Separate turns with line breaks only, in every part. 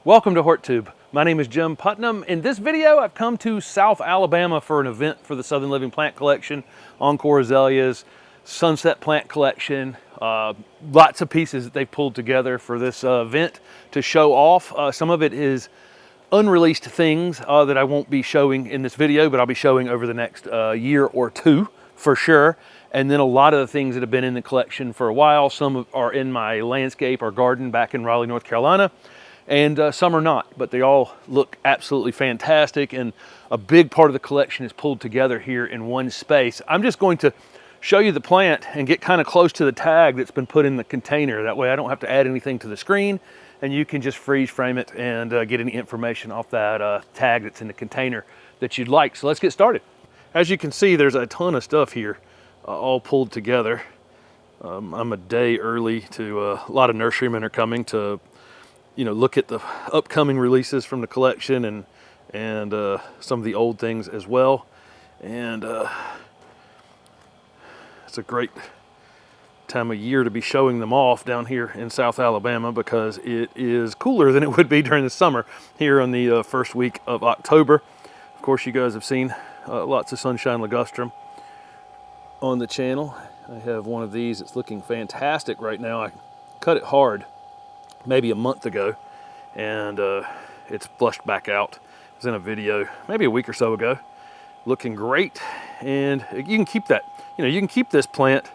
Welcome to HortTube. My name is Jim Putnam. In this video, I've come to South Alabama for an event for the Southern Living Plant Collection, Encore Azaleas, Sunset Plant Collection, lots of pieces that they've pulled together for this event to show off. Some of it is unreleased things that I won't be showing in this video, but I'll be showing over the next year or two for sure. And then a lot of the things that have been in the collection for a while. Some are in my landscape or garden back in Raleigh, North Carolina. And some are not, but they all look absolutely fantastic, and a big part of the collection is pulled together here in one space. I'm just going to show you the plant and get kind of close to the tag that's been put in the container. That way I don't have to add anything to the screen, and you can just freeze frame it and get any information off that tag that's in the container that you'd like. So let's get started. As you can see, there's a ton of stuff here all pulled together. I'm a day early to a lot of nurserymen are coming to look at the upcoming releases from the collection and some of the old things as well. And it's a great time of year to be showing them off down here in South Alabama because it is cooler than it would be during the summer here on the first week of October. Of course, you guys have seen lots of Sunshine Ligustrum on the channel. I have one of these. It's looking fantastic right now. I cut it hard maybe a month ago, and it's flushed back out. It was in a video maybe a week or so ago, looking great. And you can keep that, you can keep this plant,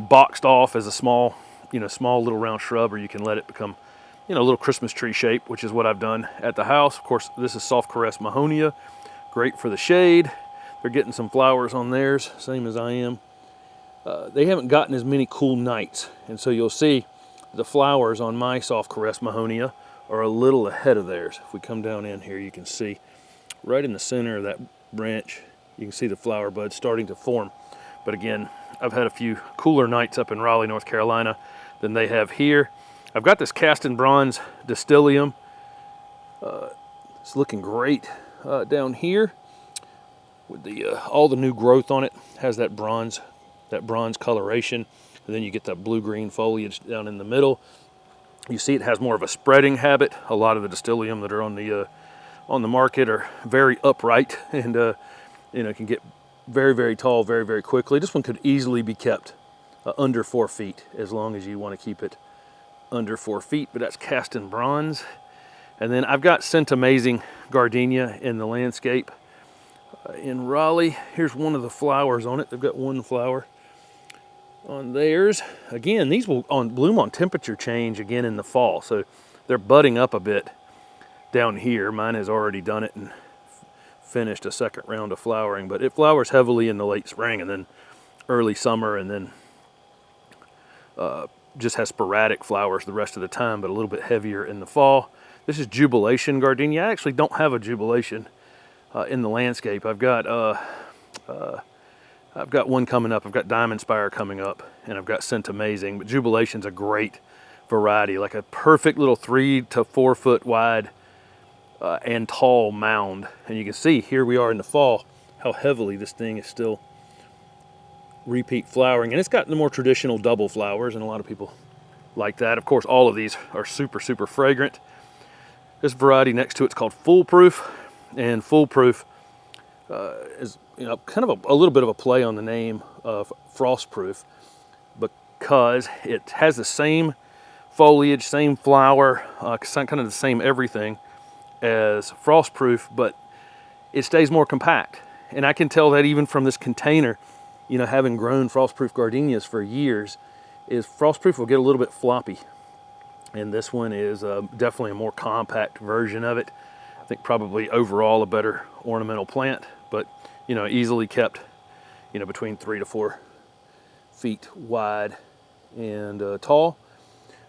boxed off as a small little round shrub, or you can let it become, a little Christmas tree shape, which is what I've done at the house. Of course, this is soft caress Mahonia, great for the shade. They're getting some flowers on theirs, same as I am. They haven't gotten as many cool nights, and so you'll see the flowers on my soft caress Mahonia are a little ahead of theirs. If we come down in here, you can see right in the center of that branch, you can see the flower buds starting to form. But again, I've had a few cooler nights up in Raleigh, North Carolina than they have here. I've got this cast in bronze Distillium. It's looking great down here with the all the new growth on it. Has that bronze coloration. And then you get that blue-green foliage down in the middle. You see it has more of a spreading habit. A lot of the Distillium that are on the market are very upright and can get very, very tall very, very quickly. This one could easily be kept under 4 feet as long as you want to keep it under 4 feet. But that's cast in bronze. And then I've got Amazing Gardenia in the landscape in Raleigh. Here's one of the flowers on it. They've got one flower on theirs. Again, these will bloom on temperature change again in the fall, so they're budding up a bit down here. Mine has already done it and finished a second round of flowering, but it flowers heavily in the late spring and then early summer, and then just has sporadic flowers the rest of the time, but a little bit heavier in the fall. This is Jubilation Gardenia. I actually don't have a Jubilation in the landscape. I've got one coming up. I've got Diamond Spire coming up, and I've got Amazing. But Jubilation's a great variety, like a perfect little 3 to 4 foot wide and tall mound. And you can see here we are in the fall how heavily this thing is still repeat flowering. And it's got the more traditional double flowers, and a lot of people like that. Of course, all of these are super, super fragrant. This variety next to it's called Foolproof, and Foolproof is kind of a little bit of a play on the name of Frostproof, because it has the same foliage, same flower, kind of the same everything as Frostproof, but it stays more compact. And I can tell that even from this container, having grown Frostproof gardenias for years, is Frostproof will get a little bit floppy. And this one is definitely a more compact version of it. I think probably overall a better ornamental plant, but easily kept, between 3 to 4 feet wide and tall.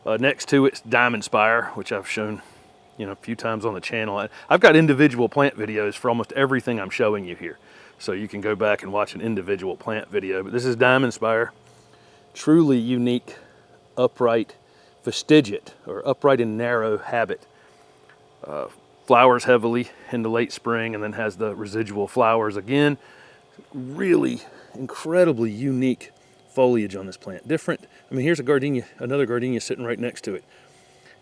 Next to it's Diamond Spire, which I've shown, a few times on the channel. I've got individual plant videos for almost everything I'm showing you here, so you can go back and watch an individual plant video. But this is Diamond Spire, truly unique, upright fastigiate, or upright and narrow habit. Flowers heavily in the late spring, and then has the residual flowers again. Really incredibly unique foliage on this plant. Different. I mean, here's a gardenia, another gardenia sitting right next to it.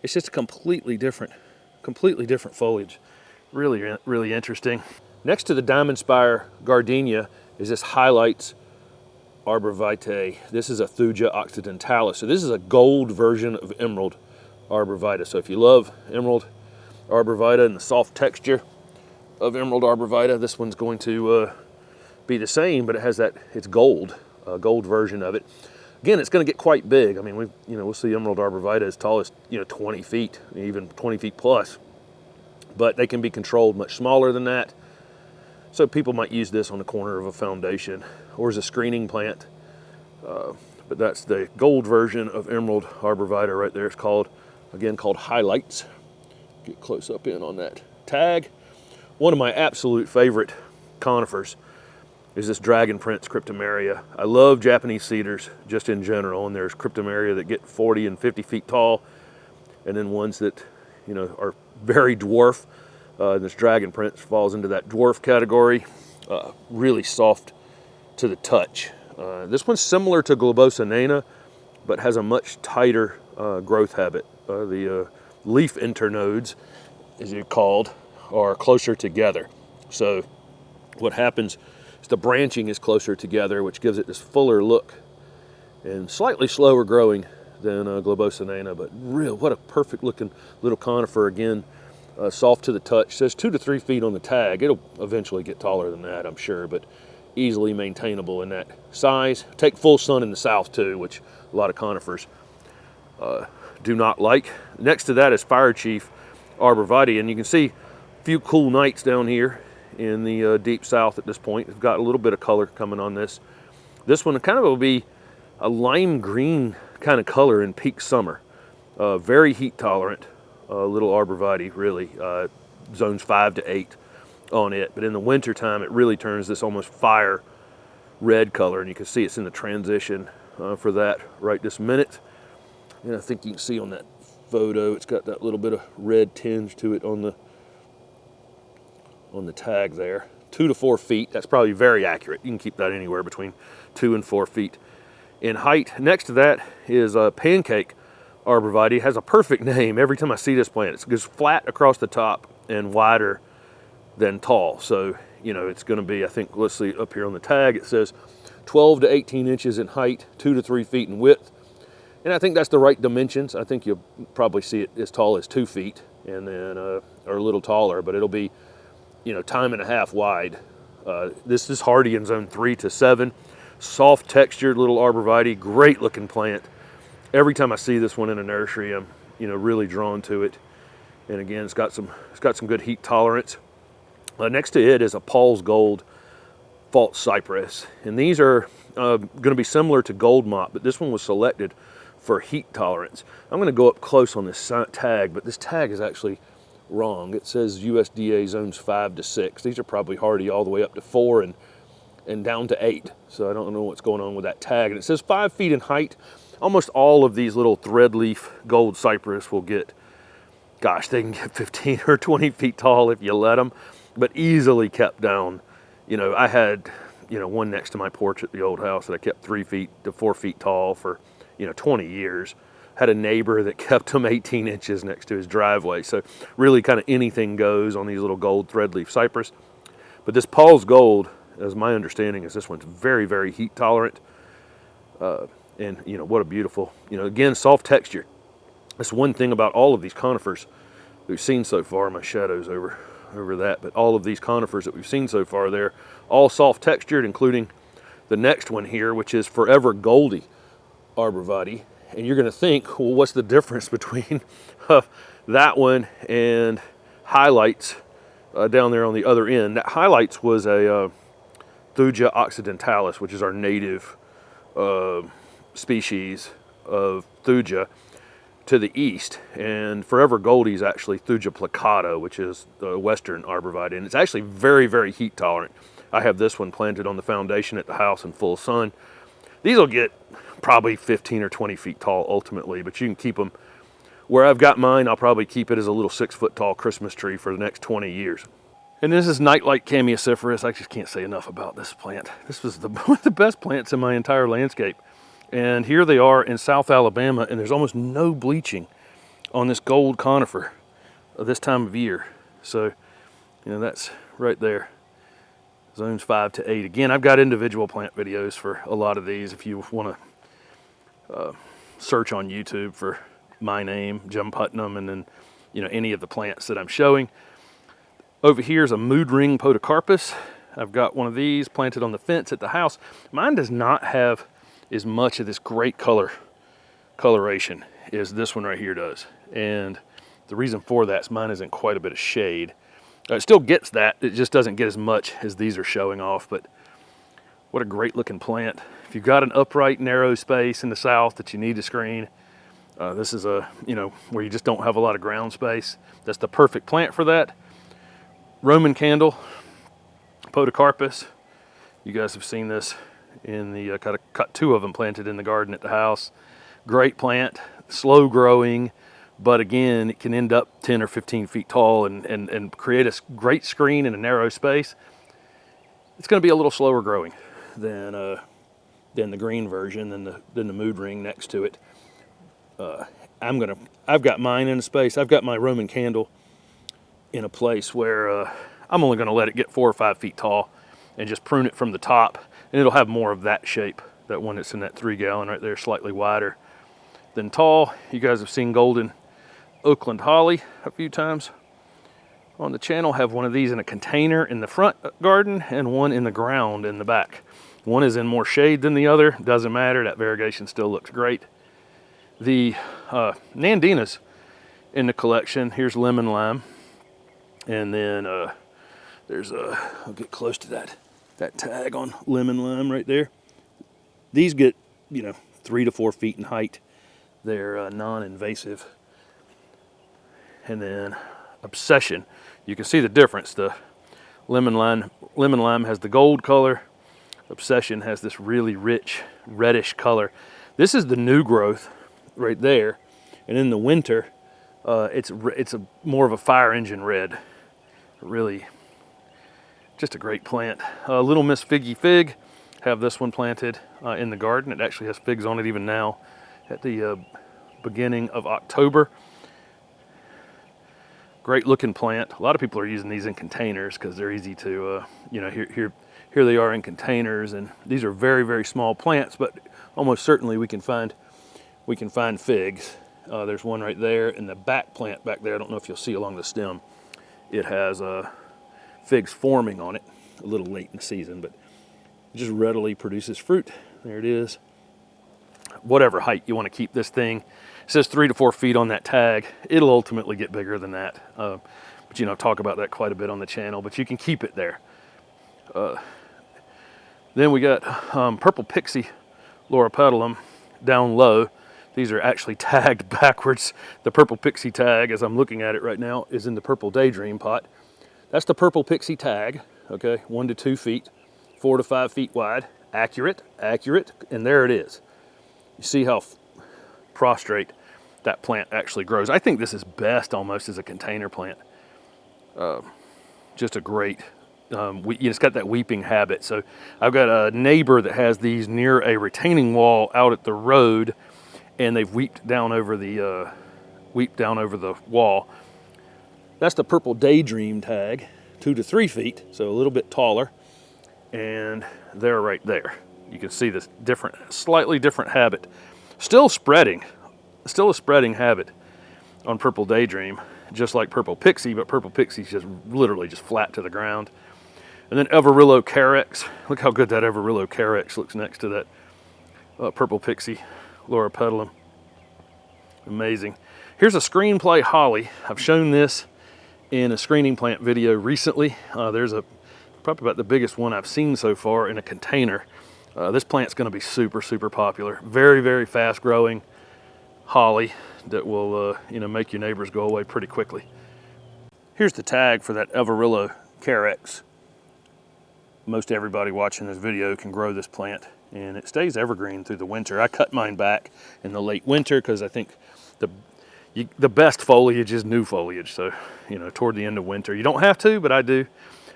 It's just a completely different foliage. Really, really interesting. Next to the Diamond Spire Gardenia is this Highlights Arborvitae. This is a Thuja Oxidantalus. So this is a gold version of Emerald Arborvitae. So if you love Emerald Arborvitae and the soft texture of Emerald Arborvitae, this one's going to be the same, but it has that, it's gold, gold version of it. Again, it's going to get quite big. I mean, we'll see Emerald Arborvitae as tall as 20 feet, even 20 feet plus. But they can be controlled much smaller than that. So people might use this on the corner of a foundation or as a screening plant. But that's the gold version of Emerald Arborvitae right there. It's called Highlights. Get close up in on that tag. One of my absolute favorite conifers is this Dragon Prince Cryptomeria. I love Japanese cedars just in general, and there's Cryptomeria that get 40 and 50 feet tall, and then ones that are very dwarf. This Dragon Prince falls into that dwarf category. Really soft to the touch. This one's similar to Globosa nana, but has a much tighter growth habit. The leaf internodes, as they're called, are closer together. So what happens is the branching is closer together, which gives it this fuller look and slightly slower growing than Globosa nana, but what a perfect looking little conifer. Again, soft to the touch. Says 2 to 3 feet on the tag. It'll eventually get taller than that, I'm sure, but easily maintainable in that size. Take full sun in the south too, which a lot of conifers do not like. Next to that is Fire Chief Arborvitae, and you can see a few cool nights down here in the deep south at this point. We've got a little bit of color coming on this. This one kind of will be a lime green kind of color in peak summer. Very heat tolerant. Little Arborvitae, really, zones 5 to 8 on it. But in the winter time, it really turns this almost fire red color, and you can see it's in the transition for that right this minute. And I think you can see on that photo, it's got that little bit of red tinge to it on the tag there. 2 to 4 feet. That's probably very accurate. You can keep that anywhere between 2 and 4 feet in height. Next to that is Pancake Arborvitae. Has a perfect name. Every time I see this plant, it goes flat across the top and wider than tall. So, it's going to be, I think, let's see up here on the tag, it says 12 to 18 inches in height, 2 to 3 feet in width. And I think that's the right dimensions. I think you'll probably see it as tall as 2 feet and then, or a little taller, but it'll be, time and a half wide. This is hardy in zone 3 to 7. Soft textured little Arborvitae, great looking plant. Every time I see this one in a nursery, I'm really drawn to it. And again, it's got some good heat tolerance. Next to it is a Paul's Gold False Cypress, and these are going to be similar to Gold Mop, but this one was selected for heat tolerance. I'm going to go up close on this tag, but this tag is actually wrong. It says USDA zones 5 to 6. These are probably hardy all the way up to 4 and down to 8. So I don't know what's going on with that tag. And it says 5 feet in height. Almost all of these little threadleaf gold cypress will get, gosh, they can get 15 or 20 feet tall if you let them, but easily kept down. I had, one next to my porch at the old house that I kept 3 feet to 4 feet tall for, 20 years. Had a neighbor that kept them 18 inches next to his driveway. So really kind of anything goes on these little gold threadleaf cypress. But this Paul's Gold, as my understanding is, this one's very, very heat tolerant. And what a beautiful, again, soft texture. That's one thing about all of these conifers we've seen so far. My shadow's over that, but all of these conifers that we've seen so far, they're all soft textured, including the next one here, which is Forever Goldie Arborvitae. And you're going to think, well, what's the difference between that one and Highlights down there on the other end? That Highlights was a Thuja Oxidantalus, which is our native species of Thuja to the east, and Forever Goldie is actually Thuja plicata, which is the western Arborvitae, and it's actually very, very heat tolerant. I have this one planted on the foundation at the house in full sun. These will get probably 15 or 20 feet tall ultimately, but you can keep them where I've got mine. I'll probably keep it as a little 6 foot tall Christmas tree for the next 20 years. And this is Nightlight Cameosphorus. I just can't say enough about this plant. This was one of the best plants in my entire landscape. And here they are in South Alabama, and there's almost no bleaching on this gold conifer this time of year. So, you know, that's right there. Zones 5 to 8. Again, I've got individual plant videos for a lot of these if you want to search on YouTube for my name, Jim Putnam, and then, you know, any of the plants that I'm showing. Over here is a mood ring Podocarpus. I've got one of these planted on the fence at the house. Mine does not have as much of this great coloration as this one right here does. And the reason for that is mine is in quite a bit of shade. It still gets that, it just doesn't get as much as these are showing off, but what a great looking plant. If you've got an upright, narrow space in the south that you need to screen, this is a, you know, where you just don't have a lot of ground space, that's the perfect plant for that. Roman candle, Potocarpus. You guys have seen this in the, cut 2 of them planted in the garden at the house. Great plant, slow growing, but again, it can end up 10 or 15 feet tall and create a great screen in a narrow space. It's going to be a little slower growing than the green version, than the mood ring next to it. I've got mine in a space. I've got my Roman candle in a place where I'm only going to let it get 4 or 5 feet tall and just prune it from the top, and it'll have more of that shape. That one that's in that 3-gallon right there, slightly wider than tall. You guys have seen golden Oakland holly a few times on the channel. Have one of these in a container in the front garden and one in the ground in the back. One is in more shade than the other, doesn't matter, that variegation still looks great. The Nandinas in the collection, here's lemon lime, and then there's I'll get close to that tag on lemon lime right there. These get, you know, 3 to 4 feet in height. They're non-invasive. And then Obsession, you can see the difference. The lemon lime has the gold color. Obsession has this really rich reddish color. This is the new growth right there, and in the winter it's a more of a fire engine red. Really just a great plant. Little Miss Figgy Fig, have this one planted in the garden. It actually has figs on it even now at the beginning of October. Great looking plant. A lot of people are using these in containers because they're easy to, you know, here they are in containers, and these are very, very small plants, but almost certainly we can find figs. There's one right there in the back plant back there. I don't know if you'll see along the stem. It has figs forming on it, a little late in the season, but it just readily produces fruit. There it is. Whatever height you want to keep this thing. It says 3 to 4 feet on that tag. It'll ultimately get bigger than that. But you know, talk about that quite a bit on the channel, but you can keep it there. Then we got purple Pixie Petalum down low. These are actually tagged backwards. The purple Pixie tag, as I'm looking at it right now, is in the purple Daydream pot. That's the purple Pixie tag, okay? 1 to 2 feet, 4 to 5 feet wide. Accurate, and there it is. You see how prostrate that plant actually grows. I think this is best almost as a container plant. Just a great, it's got that weeping habit. So I've got a neighbor that has these near a retaining wall out at the road, and they've weeped down over the wall. That's the purple Daydream tag, 2 to 3 feet, so a little bit taller, and they're right there. You can see this slightly different habit. Still a spreading habit on purple Daydream, just like purple Pixie, but purple Pixie's just literally just flat to the ground. And then Everillo Carex. Look how good that Everillo Carex looks next to that purple Pixie Petalum. Amazing. Here's a Screenplay Holly. I've shown this in a screening plant video recently. There's probably about the biggest one I've seen so far in a container. This plant's going to be super, super popular. Very, very fast growing holly that will make your neighbors go away pretty quickly. Here's the tag for that Everillo Carex. Most everybody watching this video can grow this plant, and it stays evergreen through the winter. I cut mine back in the late winter because I think the best foliage is new foliage. So, toward the end of winter, you don't have to, but I do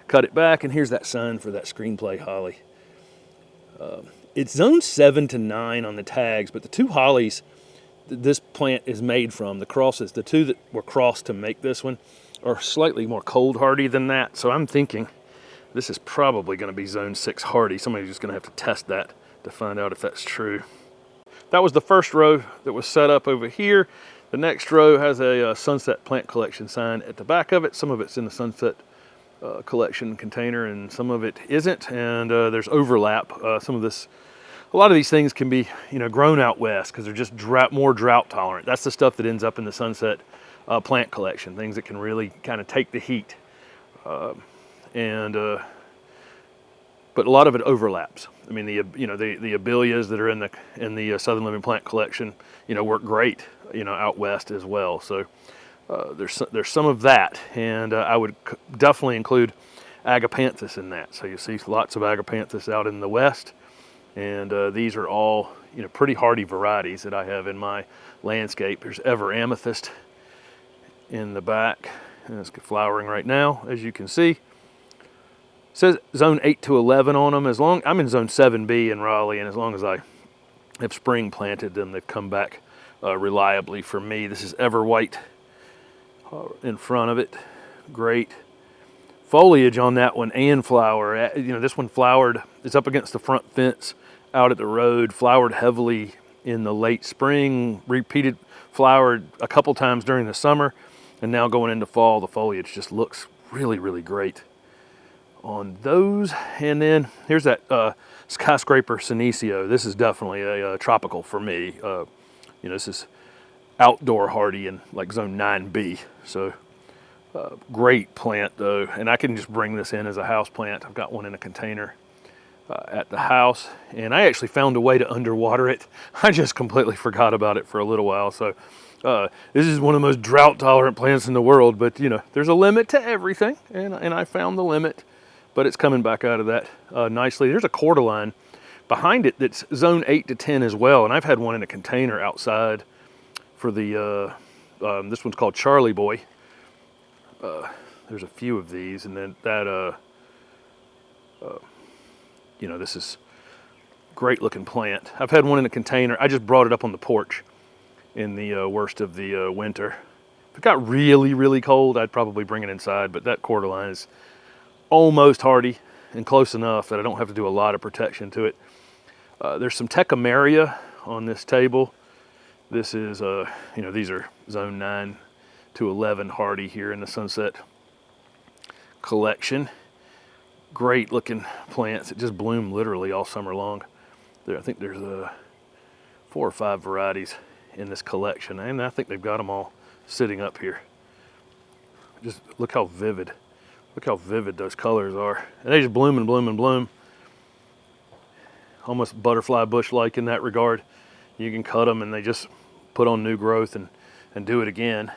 cut it back. And here's that sign for that Screenplay Holly. It's zone 7 to 9 on the tags, but the two hollies this plant is made from. The crosses, the two that were crossed to make this one, are slightly more cold hardy than that. So I'm thinking this is probably going to be zone 6 hardy. Somebody's just going to have to test that to find out if that's true. That was the first row that was set up over here. The next row has a Sunset Plant Collection sign at the back of it. Some of it's in the Sunset Collection container and some of it isn't. And there's overlap. A lot of these things can be, grown out west because they're just more drought tolerant. That's the stuff that ends up in the Sunset Plant Collection. Things that can really kind of take the heat. But a lot of it overlaps. I mean, the abelias that are in the Southern Living Plant Collection, work great, out west as well. So there's some of that, and I would definitely include Agapanthus in that. So you see lots of Agapanthus out in the west, and these are all pretty hardy varieties that I have in my landscape. There's Ever Amethyst in the back, and it's flowering right now, as you can see. It says zone 8 to 11 on them. I'm in zone 7B in Raleigh, and as long as I have spring planted them, they've come back reliably for me. This is Ever White in front of it. Great foliage on that one and flower. This one flowered. It's up against the front fence out at the road. Flowered heavily in the late spring. Flowered a couple times during the summer, and now going into fall, the foliage just looks really, really great on those. And then here's that Skyscraper Cenizio. This is definitely a tropical for me. This is outdoor hardy in like zone 9B. So great plant though, and I can just bring this in as a house plant. I've got one in a container at the house, and I actually found a way to underwater it. I just completely forgot about it for a little while. So this is one of the most drought tolerant plants in the world, but there's a limit to everything, and I found the limit. But it's coming back out of that nicely. There's a cordyline behind it that's zone 8 to 10 as well. And I've had one in a container outside for the, this one's called Charlie Boy. There's a few of these, and then that, this is great looking plant. I've had one in a container. I just brought it up on the porch in the worst of the winter. If it got really, really cold, I'd probably bring it inside, but that cordyline is almost hardy and close enough that I don't have to do a lot of protection to it. There's some Techomeria on this table. This is, these are zone 9 to 11 hardy here in the Sunset Collection. Great looking plants that just bloom literally all summer long. I think there's 4 or 5 varieties in this collection, and I think they've got them all sitting up here. Just look how vivid. Look how vivid those colors are. And they just bloom and bloom and bloom. Almost butterfly bush-like in that regard. You can cut them and they just put on new growth and do it again.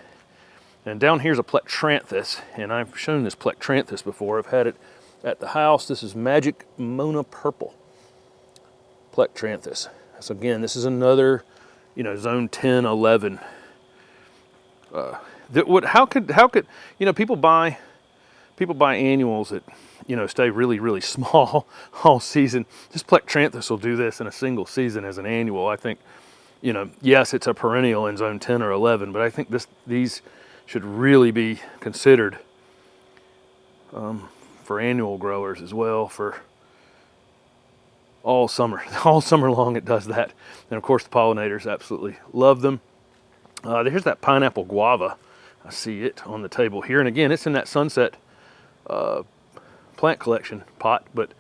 And down here's a Plect Tranthus, and I've shown this Plect Tranthus before. I've had it at the house. This is Magic Mona Purple Plect Tranthus. So again, this is another, zone 10, 11. How could people buy annuals that, stay really, really small all season. This Plect Tranthus will do this in a single season as an annual. I think, yes, it's a perennial in zone 10 or 11, but I think these should really be considered for annual growers as well for all summer. All summer long it does that. And of course the pollinators absolutely love them. Here's that pineapple guava. I see it on the table here. And again, it's in that Sunset Plant Collection pot, but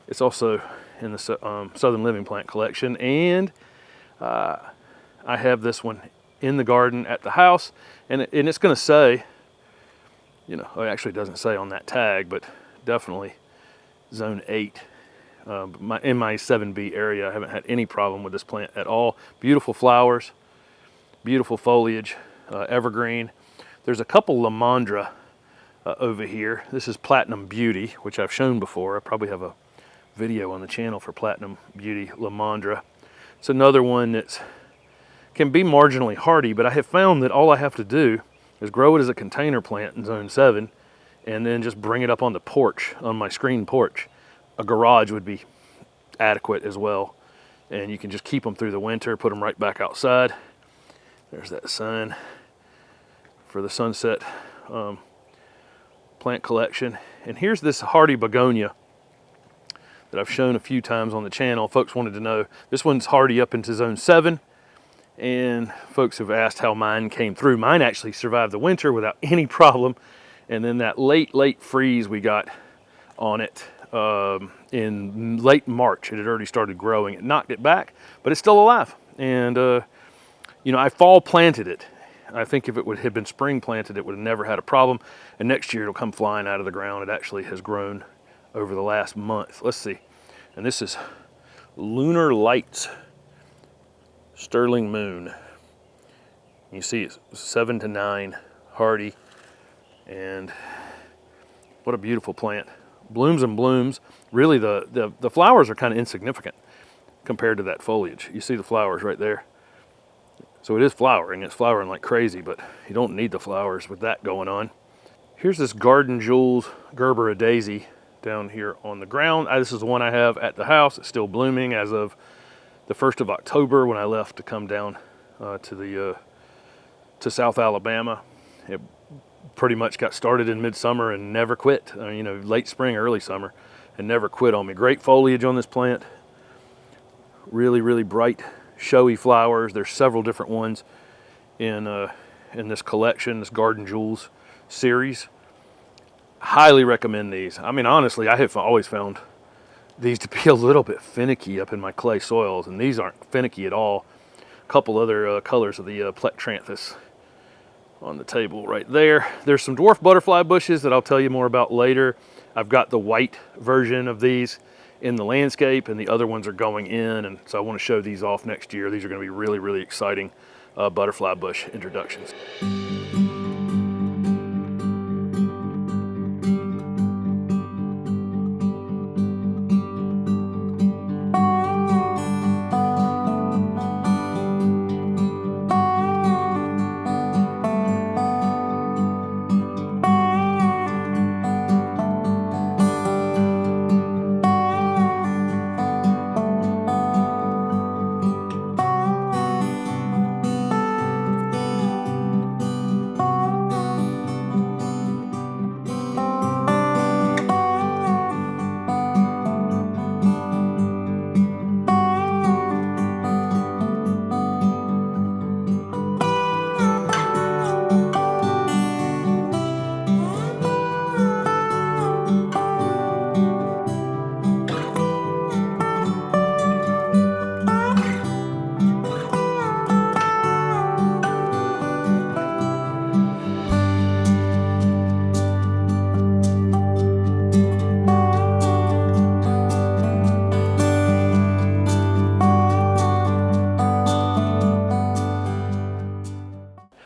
it's also in the Southern Living Plant Collection. And I have this one in the garden at the house, and it's going to say, it actually doesn't say on that tag, but definitely zone 8. In my 7B area, I haven't had any problem with this plant at all. Beautiful flowers, beautiful foliage, evergreen. There's a couple Lamandra over here. This is Platinum Beauty, which I've shown before. I probably have a video on the channel for Platinum Beauty Lamandra. It's another one that can be marginally hardy, but I have found that all I have to do is grow it as a container plant in zone 7 and then just bring it up on the porch, on my screen porch. A garage would be adequate as well. And you can just keep them through the winter, put them right back outside. There's that sign for the sunset plant collection. And here's this hardy begonia that I've shown a few times on the channel. Folks wanted to know, this one's hardy up into zone 7, and folks have asked how mine came through. Mine actually survived the winter without any problem, and then that late freeze we got on it in late March, it had already started growing. It knocked it back, but it's still alive. And you know, I fall planted it. I think if it had been spring planted, it would have never had a problem. And next year it'll come flying out of the ground. It actually has grown over the last month. Let's see. And this is Lunar Lights Sterling Moon. You see it's 7 to 9, hardy. And what a beautiful plant. Blooms and blooms. Really the flowers are kind of insignificant compared to that foliage. You see the flowers right there. So it is flowering. It's flowering like crazy, but you don't need the flowers with that going on. Here's this Garden Jewels Gerber a daisy down here on the ground. This is the one I have at the house. It's still blooming as of the 1st of October when I left to come down to South Alabama. It pretty much got started in midsummer and never quit. You know, late spring, early summer, and never quit on me. Great foliage on this plant. Really, really bright, showy flowers. There's several different ones in this collection, this Garden Jewels series. Highly recommend these. I mean, honestly, I have always found these to be a little bit finicky up in my clay soils, and these aren't finicky at all. A couple other colors of the Plect Tranthus on the table right there. There's some dwarf butterfly bushes that I'll tell you more about later. I've got the white version of these in the landscape, and the other ones are going in, and so I want to show these off next year. These are going to be really, really exciting butterfly bush introductions.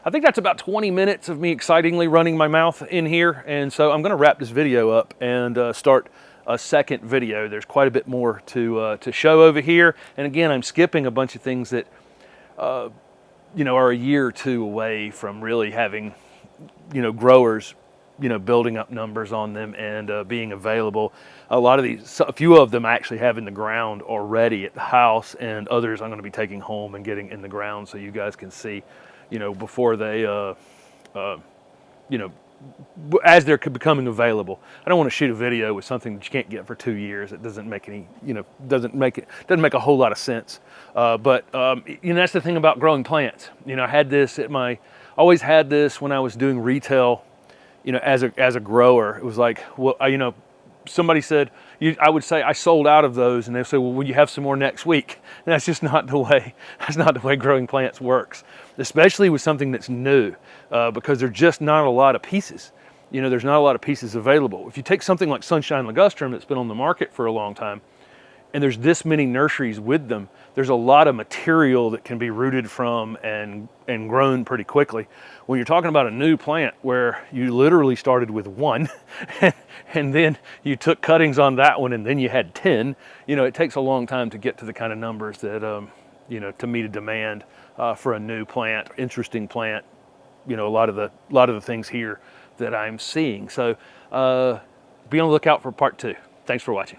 I think that's about 20 minutes of me excitingly running my mouth in here, and so I'm going to wrap this video up and start a second video. There's quite a bit more to show over here, and again, I'm skipping a bunch of things that you know, are a year or two away from really having, you know, growers, you know, building up numbers on them and being available. A lot of these, a few of them I actually have in the ground already at the house, and others I'm going to be taking home and getting in the ground so you guys can see, you know, before they, you know, as they're becoming available. I don't want to shoot a video with something that you can't get for 2 years. It doesn't make any, you know, doesn't make a whole lot of sense. But you know, that's the thing about growing plants. You know, I had this at always had this when I was doing retail. You know, as a grower, it was like, well, you know, somebody said, I would say I sold out of those, and they say, well, will you have some more next week? And that's just not the way. That's not the way growing plants works, especially with something that's new, because there's just not a lot of pieces. You know, there's not a lot of pieces available. If you take something like Sunshine Ligustrum that's been on the market for a long time, and there's this many nurseries with them, there's a lot of material that can be rooted from and grown pretty quickly. When you're talking about a new plant where you literally started with one and then you took cuttings on that one and then you had 10, you know, it takes a long time to get to the kind of numbers that, you know, to meet a demand for a new plant, interesting plant, you know, a lot of the things here that I'm seeing. So be on the lookout for part 2. Thanks for watching.